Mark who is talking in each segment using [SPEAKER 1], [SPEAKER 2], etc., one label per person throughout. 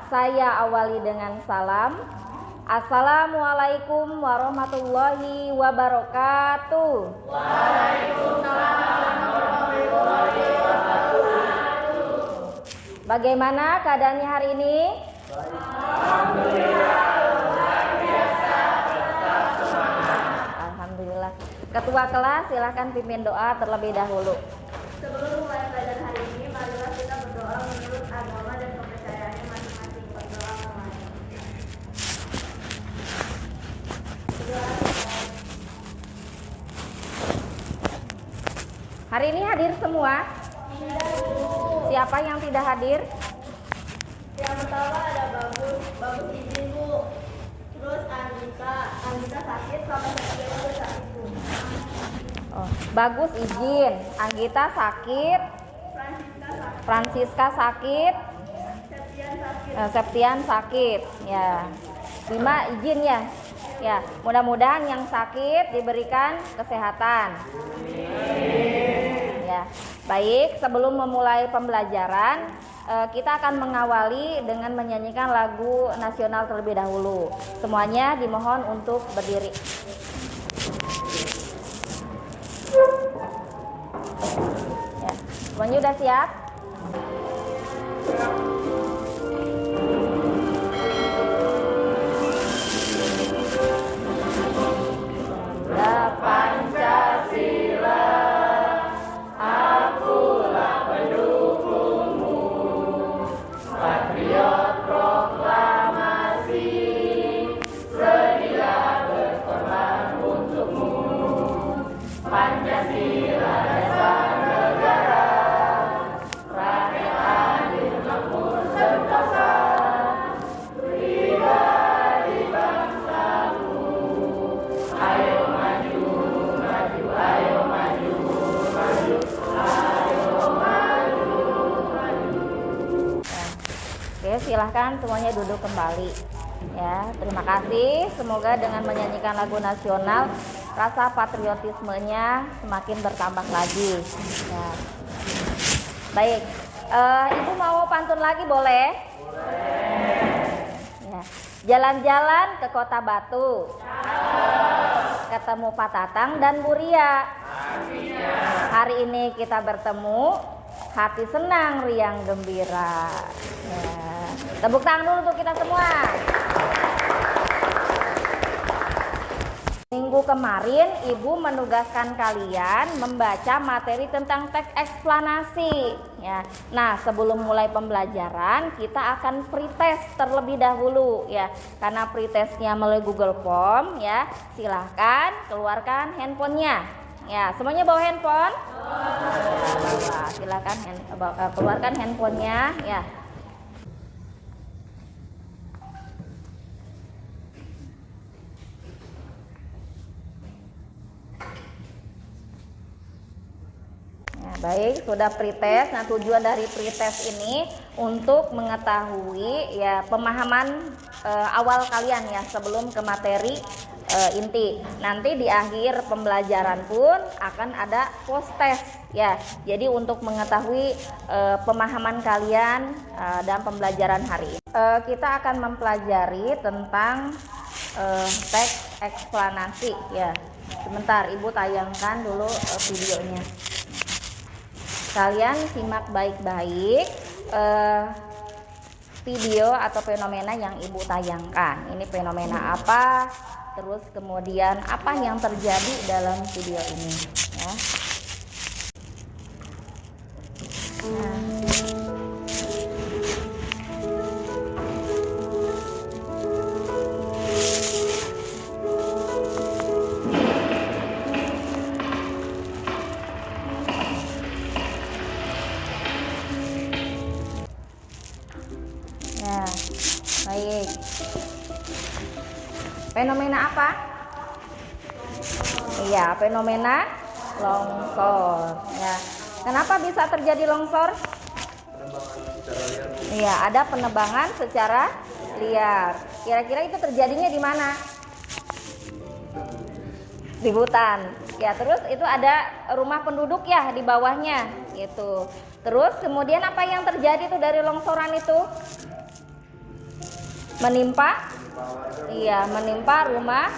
[SPEAKER 1] Saya awali dengan salam. Assalamualaikum warahmatullahi wabarakatuh. Waalaikumsalam warahmatullahi wabarakatuh. Bagaimana keadaannya hari ini?
[SPEAKER 2] Alhamdulillah, luar biasa, tetap semangat.
[SPEAKER 1] Alhamdulillah. Ketua kelas silahkan pimpin doa terlebih dahulu.
[SPEAKER 3] Sebelum mulai pelajaran hari ini, marilah kita berdoa menurut agama dan kepercayaannya masing-masing. Berdoa mulai.
[SPEAKER 1] Hari ini hadir semua? Siapa yang tidak hadir?
[SPEAKER 3] Yang pertama ada Bagus izin Bu. Terus Anggita sakit sama saya juga sakit Bu.
[SPEAKER 1] Oh, Bagus izin, Anggita sakit, Francisca sakit, Septian sakit, ya. Bima izin ya. Ya, mudah-mudahan yang sakit diberikan kesehatan. Ya, baik. Sebelum memulai pembelajaran, kita akan mengawali dengan menyanyikan lagu nasional terlebih dahulu. Semuanya dimohon untuk berdiri. Ya, semuanya udah siap?
[SPEAKER 2] Pancasila, akulah pendukungmu, patriot proklamasi, sedia berkorban untukmu. Pancasila dasar negara, rakyat adil makmur sentosa, pribadi bangsamu. Ayo maju, maju, ayo maju, maju, ayo maju, maju.
[SPEAKER 1] Oke, silahkan semuanya duduk kembali. Ya, terima kasih. Semoga dengan menyanyikan lagu nasional, rasa patriotismenya semakin bertambah lagi. Ya. Baik, Ibu mau pantun lagi boleh? Ya. Jalan-jalan ke Kota Batu, ketemu Pak Tatang dan Bu Ria. Hari ini kita bertemu, hati senang, riang gembira. Ya. Tepuk tangan dulu untuk kita semua. Minggu kemarin Ibu menugaskan kalian membaca materi tentang teks eksplanasi ya. Nah, sebelum mulai pembelajaran kita akan pretest terlebih dahulu ya. Karena pretestnya melalui Google Form ya. Silahkan keluarkan handphonenya. Ya, semuanya bawa handphone? Nah, silahkan keluarkan handphonenya ya. Baik, sudah pretest. Nah, tujuan dari pretest ini untuk mengetahui ya pemahaman awal kalian ya sebelum ke materi inti. Nanti di akhir pembelajaran pun akan ada post test ya. Jadi untuk mengetahui pemahaman kalian dalam pembelajaran hari ini. Kita akan mempelajari tentang teks eksplanasi ya. Sebentar, Ibu tayangkan dulu videonya. Kalian simak baik-baik video atau fenomena yang Ibu tayangkan. Ini fenomena apa? Terus kemudian apa yang terjadi dalam video ini ya. Nah. Fenomena apa? Iya, fenomena longsor. Ya. Kenapa bisa terjadi longsor? Iya, ada penebangan secara liar. Kira-kira itu terjadinya di mana? Di hutan. Ya, terus itu ada rumah penduduk ya di bawahnya, gitu. Terus kemudian apa yang terjadi tuh dari longsoran itu? Menimpa? Iya, menimpa rumah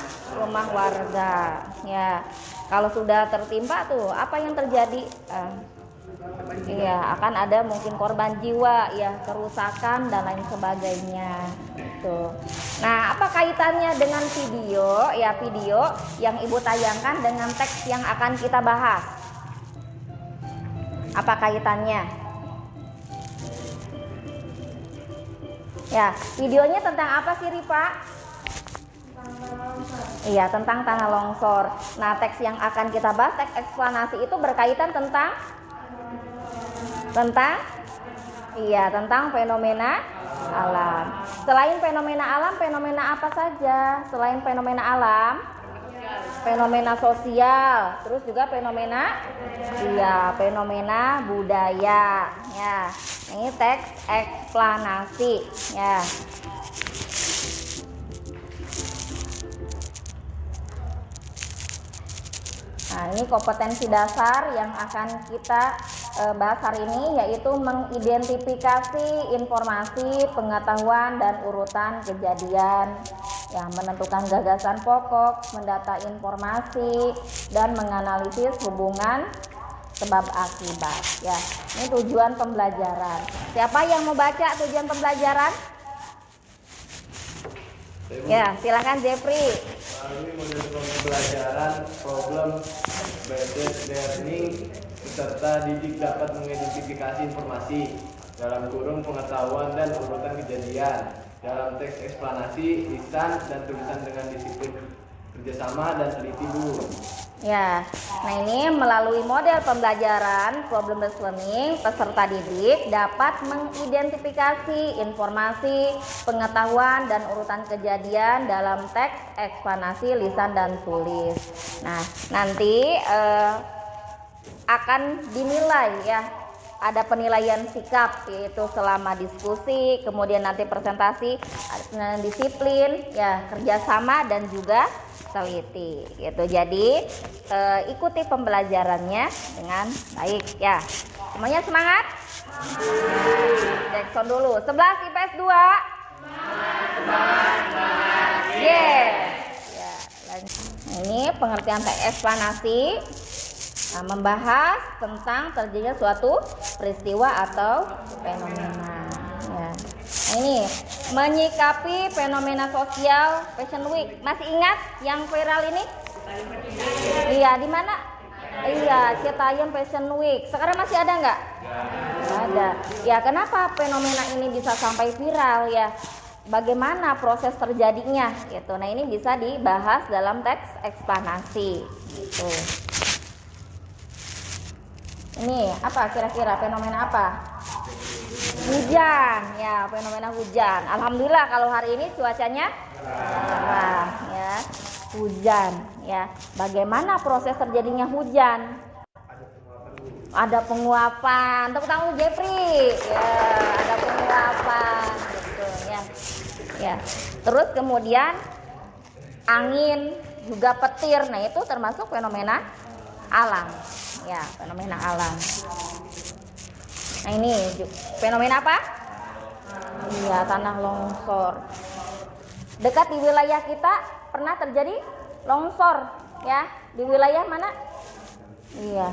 [SPEAKER 1] warga. Ya, kalau sudah tertimpa tuh, apa yang terjadi? Iya, akan ada mungkin korban jiwa, ya, kerusakan dan lain sebagainya. Tuh. Nah, apa kaitannya dengan video? Ya, video yang Ibu tayangkan dengan teks yang akan kita bahas. Apa kaitannya? Ya, videonya tentang apa sih, Rifa? Iya, tentang tanah longsor. Nah, teks yang akan kita bahas, teks eksplanasi itu berkaitan tentang fenomena alam. Selain fenomena alam, fenomena apa saja? Selain fenomena alam, fenomena sosial, terus juga fenomena budaya. Ya, ini teks eksplanasi. Ya. Nah, ini kompetensi dasar yang akan kita bahas hari ini, yaitu mengidentifikasi informasi, pengetahuan, dan urutan kejadian, yang menentukan gagasan pokok, mendata informasi, dan menganalisis hubungan sebab akibat. Ya, ini tujuan pembelajaran. Siapa yang mau baca tujuan pembelajaran? Ya, silakan Jeffrey.
[SPEAKER 2] Melalui model pembelajaran problem based learning, peserta didik dapat mengidentifikasi informasi dalam kurung pengetahuan dan urutan kejadian dalam teks eksplanasi, lisan dan tulisan dengan disiplin kerjasama dan teliti dulu. Ya, nah ini melalui model pembelajaran problem based learning, peserta didik dapat mengidentifikasi informasi, pengetahuan, dan urutan kejadian dalam teks eksplanasi, lisan, dan tulis. Nah, nanti akan dinilai ya, ada penilaian sikap, yaitu selama diskusi, kemudian nanti presentasi, disiplin, ya, kerjasama, dan juga teliti gitu. Jadi ikuti pembelajarannya dengan baik ya. Semuanya semangat? Cek sound dulu. 11 IPS 2. Yeah. Ya, nah, ini pengertian teks eksplanasi, membahas tentang terjadinya suatu peristiwa atau fenomena. Ya. Nah, ini menyikapi fenomena sosial Fashion Week. Masih ingat yang viral ini? Iya, di mana? Iya, Citayam Fashion Week. Sekarang masih ada nggak? Ada. Ya, kenapa fenomena ini bisa sampai viral ya? Bagaimana proses terjadinya? Gitu. Nah, ini bisa dibahas dalam teks eksplanasi. Gitu. Ini apa kira-kira fenomena apa? Hujan, ya, fenomena hujan. Alhamdulillah kalau hari ini cuacanya cerah, ya. Hujan, ya. Bagaimana proses terjadinya hujan? Ada penguapan. Tepuk tangan Jeffrey. Ya, ada penguapan, gitu, ya. Ya. Terus kemudian angin, juga petir. Nah, itu termasuk fenomena alam. Ya, fenomena alam. Nah, ini fenomena apa? Iya, tanah longsor. Dekat di wilayah kita pernah terjadi longsor, ya. Di wilayah mana? Iya,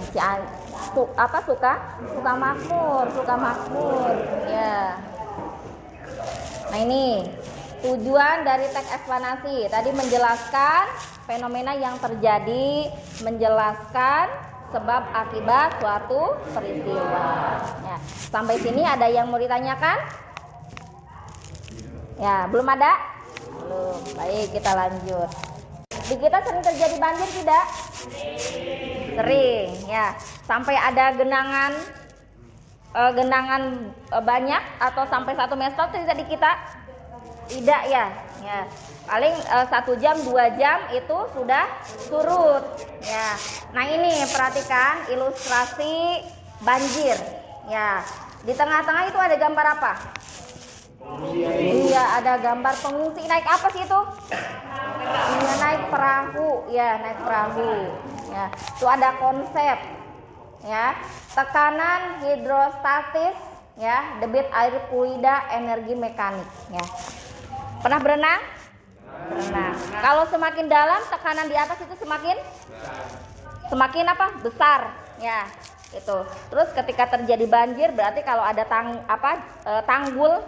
[SPEAKER 2] Sukamakmur, ya. Nah, ini tujuan dari teks eksplanasi tadi menjelaskan fenomena yang terjadi, menjelaskan sebab akibat suatu peristiwa. Ya, sampai sini ada yang mau ditanyakan? Ya, belum ada? Belum. Baik, kita lanjut. Di kita sering terjadi banjir tidak? Sering, ya. Sampai ada genangan banyak atau sampai 1 meter tidak di kita?
[SPEAKER 1] Tidak ya. Ya. Paling 1 jam 2 jam itu sudah surut. Ya. Nah ini perhatikan ilustrasi banjir. Ya. Di tengah-tengah itu ada gambar apa? Iya, ada gambar pengungsi. Naik apa sih itu? Iya, naik perahu. Ya, naik perahu. Ya, itu ada konsep. Ya, tekanan hidrostatis. Ya, debit air fluida, energi mekanik. Ya, pernah berenang? Berenang. Kalau semakin dalam, tekanan di atas itu semakin apa? Besar. Ya. Itu. Terus ketika terjadi banjir berarti kalau ada tanggul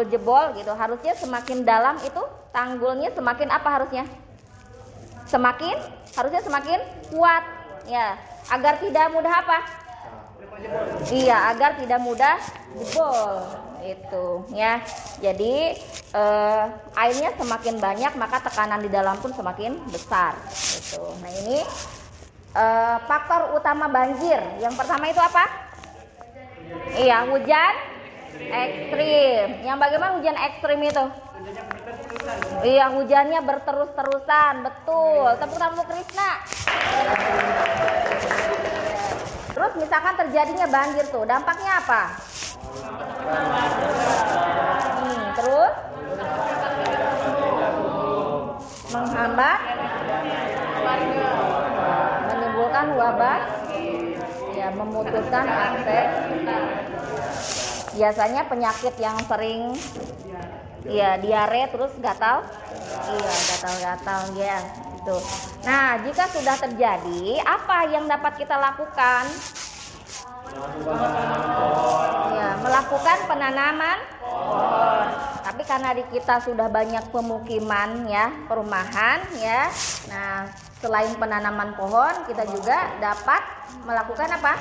[SPEAKER 1] jebol gitu, harusnya semakin dalam itu tanggulnya semakin apa harusnya? Harusnya semakin kuat ya, agar tidak mudah apa? Iya, agar tidak mudah jebol itu ya. Jadi airnya semakin banyak maka tekanan di dalam pun semakin besar gitu. Nah, ini faktor utama banjir. Yang pertama itu apa? Iya, hujan ekstrim. Yang bagaimana hujan ekstrim itu? Iya, hujannya berterus-terusan. Betul. Tepuk tangan untuk Krisna. Terus misalkan terjadinya banjir tuh, dampaknya apa? Terus menghambat, menimbulkan wabah, ya, memutuskan akses. Biasanya penyakit yang sering, ya, diare terus gatal, iya, gatal-gatal ya, gitu. Nah, jika sudah terjadi, apa yang dapat kita lakukan? Ya, melakukan penanaman pohon. Tapi karena di kita sudah banyak pemukiman ya, perumahan ya. Nah, selain penanaman pohon, kita juga dapat melakukan apa?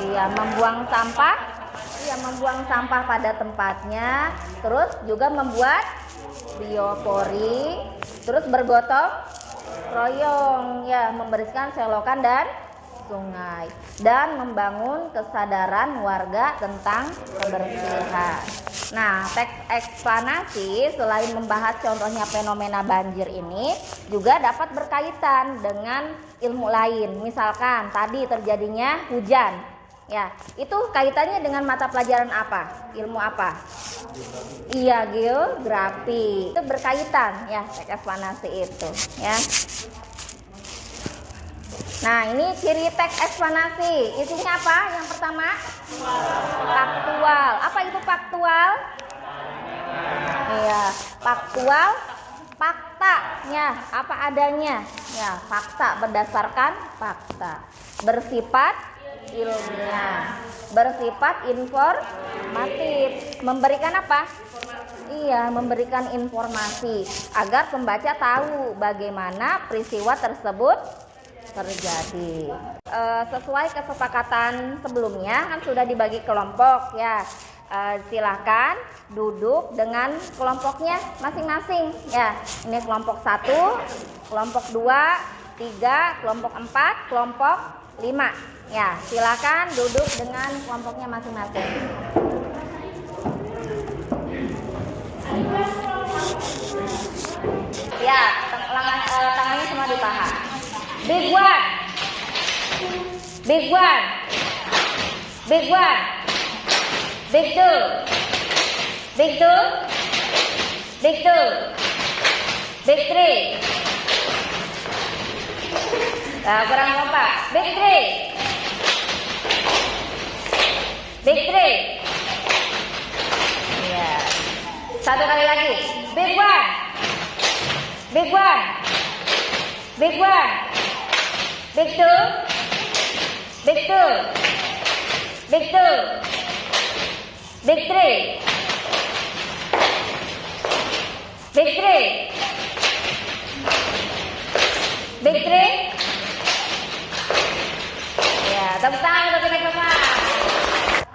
[SPEAKER 1] Iya, membuang sampah. Iya, membuang sampah pada tempatnya. Terus juga membuat biopori. Terus bergotong royong ya, membersihkan selokan dan sungai, dan membangun kesadaran warga tentang kebersihan. Nah, teks eksplanasi selain membahas contohnya fenomena banjir ini juga dapat berkaitan dengan ilmu lain. Misalkan tadi terjadinya hujan. Ya, itu kaitannya dengan mata pelajaran apa? Ilmu apa? Iya, geografi. Itu berkaitan ya, teks eksplanasi itu ya. Nah, ini ciri teks eksplanasi. Isinya apa? Yang pertama, faktual. Apa itu faktual? Iya, faktual, faktanya, apa adanya. Ya, fakta berdasarkan fakta. Bersifat ilmiah, bersifat informatif. Memberikan apa? Iya, memberikan informasi agar pembaca tahu bagaimana peristiwa tersebut terjadi. Sesuai kesepakatan sebelumnya kan sudah dibagi kelompok ya. Silahkan duduk dengan kelompoknya masing-masing ya. Ini kelompok 1, kelompok 2, 3, kelompok 4, kelompok 5 ya. Silahkan duduk dengan kelompoknya masing-masing. Ya, tangannya semua di paha. Big one, big one, big one, big two, big two, big two, big three. Nah, kurang kompak. Big three, big three. Ya, satu kali lagi. Big one, big one, big one. Big two, big two, big two, big three, big three, big three. Ya, tepuk tangan untuk teman-teman.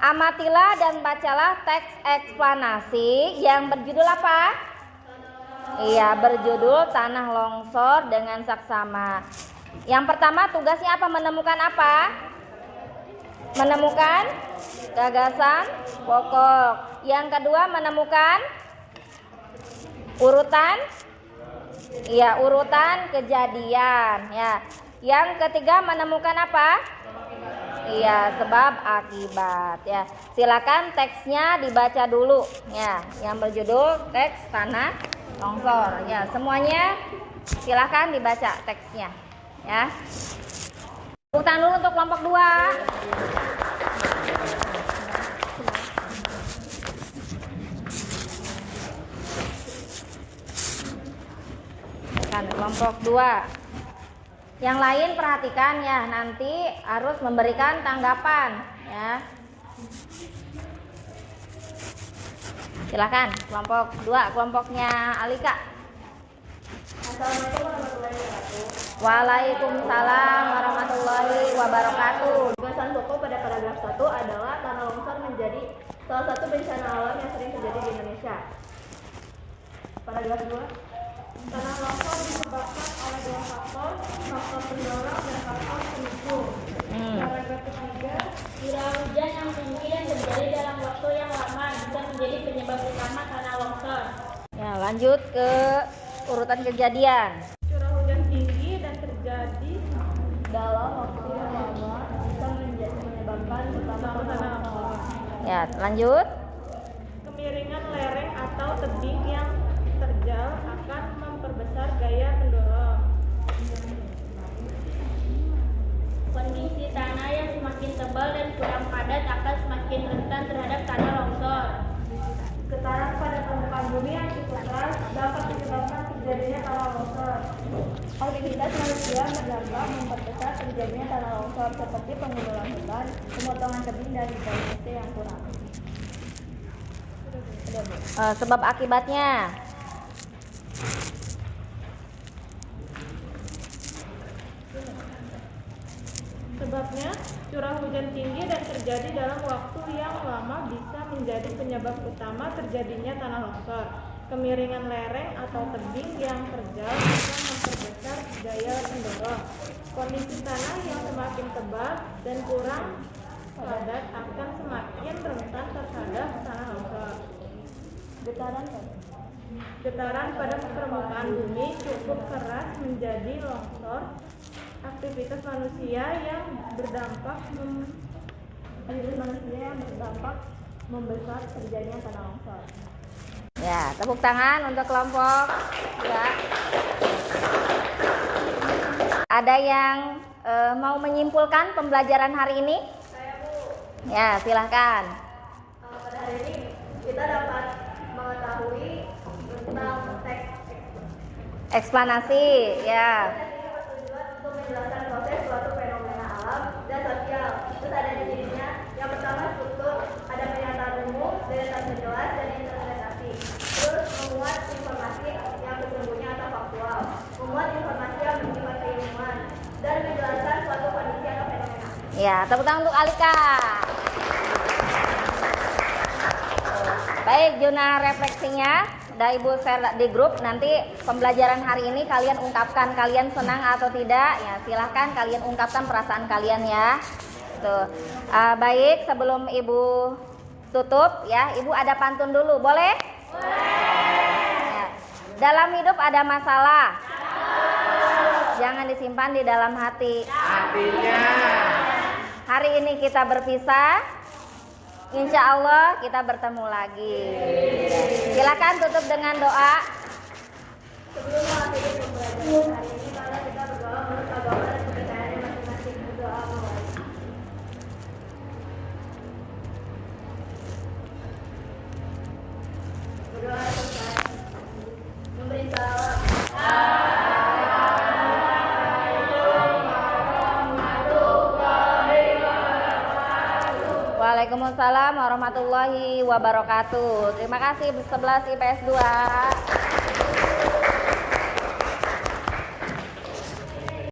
[SPEAKER 1] Amatilah dan bacalah teks eksplanasi yang berjudul apa? Iya, berjudul Tanah Longsor dengan Saksama. Yang pertama tugasnya apa? Menemukan apa? Menemukan gagasan pokok. Yang kedua menemukan Urutan, ya urutan kejadian ya. Yang ketiga menemukan apa? Iya, sebab akibat ya. Silakan teksnya dibaca dulu ya. Yang berjudul teks tanah longsor ya. Semuanya silakan dibaca teksnya ya. Tepuk tangan dulu untuk kelompok 2. Kelompok 2. Yang lain perhatikan ya, nanti harus memberikan tanggapan ya. Silakan kelompok 2, kelompoknya Alika.
[SPEAKER 3] Assalamualaikum warahmatullahi wabarakatuh.
[SPEAKER 1] Waalaikumsalam warahmatullahi wabarakatuh.
[SPEAKER 3] Bahasan pokok pada paragraf 1 adalah tanah longsor menjadi salah satu bencana alam yang sering terjadi di Indonesia. Paragraf 2. Tanah longsor disebabkan oleh dua faktor pendorong dan faktor pemicu. Paragraf ketiga,
[SPEAKER 2] Curah hujan yang tinggi dan terjadi dalam waktu yang lama bisa menjadi penyebab utama tanah longsor.
[SPEAKER 1] Ya, lanjut ke urutan kejadian.
[SPEAKER 3] curah hujan tinggi dan terjadi dalam waktu yang lama bisa menyebabkan tanah longsor.
[SPEAKER 1] Ya, lanjut.
[SPEAKER 3] Kemiringan lereng atau tebing yang terjal akan memperbesar gaya pendorong.
[SPEAKER 2] Kondisi tanah yang semakin tebal dan kurang padat akan semakin rentan terhadap tanah longsor.
[SPEAKER 3] Getaran pada permukaan bumi yang cukup keras dapat menyebabkan terjadinya tanah longsor. Aktivitas manusia berdampak memperbesar terjadinya tanah longsor seperti penggundulan hutan, pemotongan tebing dan drainase yang kurang.
[SPEAKER 1] Sebab akibatnya.
[SPEAKER 3] Sebabnya, curah hujan tinggi dan terjadi dalam waktu yang lama bisa menjadi penyebab utama terjadinya tanah longsor. Kemiringan lereng atau tebing yang terjal bisa memperbesar gaya pendorong. Kondisi tanah yang semakin tebal dan kurang padat akan semakin rentan terhadap tanah longsor. Getaran pada permukaan bumi cukup keras menjadi longsor. Aktivitas manusia yang berdampak membesar terjadinya tanah longsor.
[SPEAKER 1] Ya, tepuk tangan untuk kelompok ya. Ada yang mau menyimpulkan pembelajaran hari ini?
[SPEAKER 3] Saya Bu,
[SPEAKER 1] Ya, silahkan.
[SPEAKER 3] pada hari ini kita dapat mengetahui tentang teks
[SPEAKER 1] Eksplanasi ya.
[SPEAKER 3] bertujuan untuk menjelaskan proses suatu fenomena alam dan sosial. Terus ada di sininya. Yang pertama struktur, ada pernyataan umum, data menjelas dan interpretasi. Terus memuat informasi yang sesungguhnya atau faktual, memuat informasi yang bersifat keilmuan, dan menjelaskan suatu kondisi atau fenomena.
[SPEAKER 1] Ya, tepuk tangan untuk Alika. Baik, jurnal refleksinya udah Ibu share di grup. Nanti pembelajaran hari ini kalian ungkapkan kalian senang atau tidak. Ya, silahkan kalian ungkapkan perasaan kalian ya. Tuh. Baik, sebelum Ibu tutup ya, Ibu ada pantun dulu, boleh? Ya. Dalam hidup ada masalah. Jangan disimpan di dalam hati. Hari ini kita berpisah. Insya Allah kita bertemu lagi. Silakan tutup dengan doa.
[SPEAKER 3] Sebelum mengakhiri pembelajaran hari ini, mari kita berdoa menurut agama dan kepercayaan masing-masing. Berdoa mulai. Berdoa selesai. Memberi salam.
[SPEAKER 1] Waalaikumsalam warahmatullahi wabarakatuh. Terima kasih 11 IPS 2.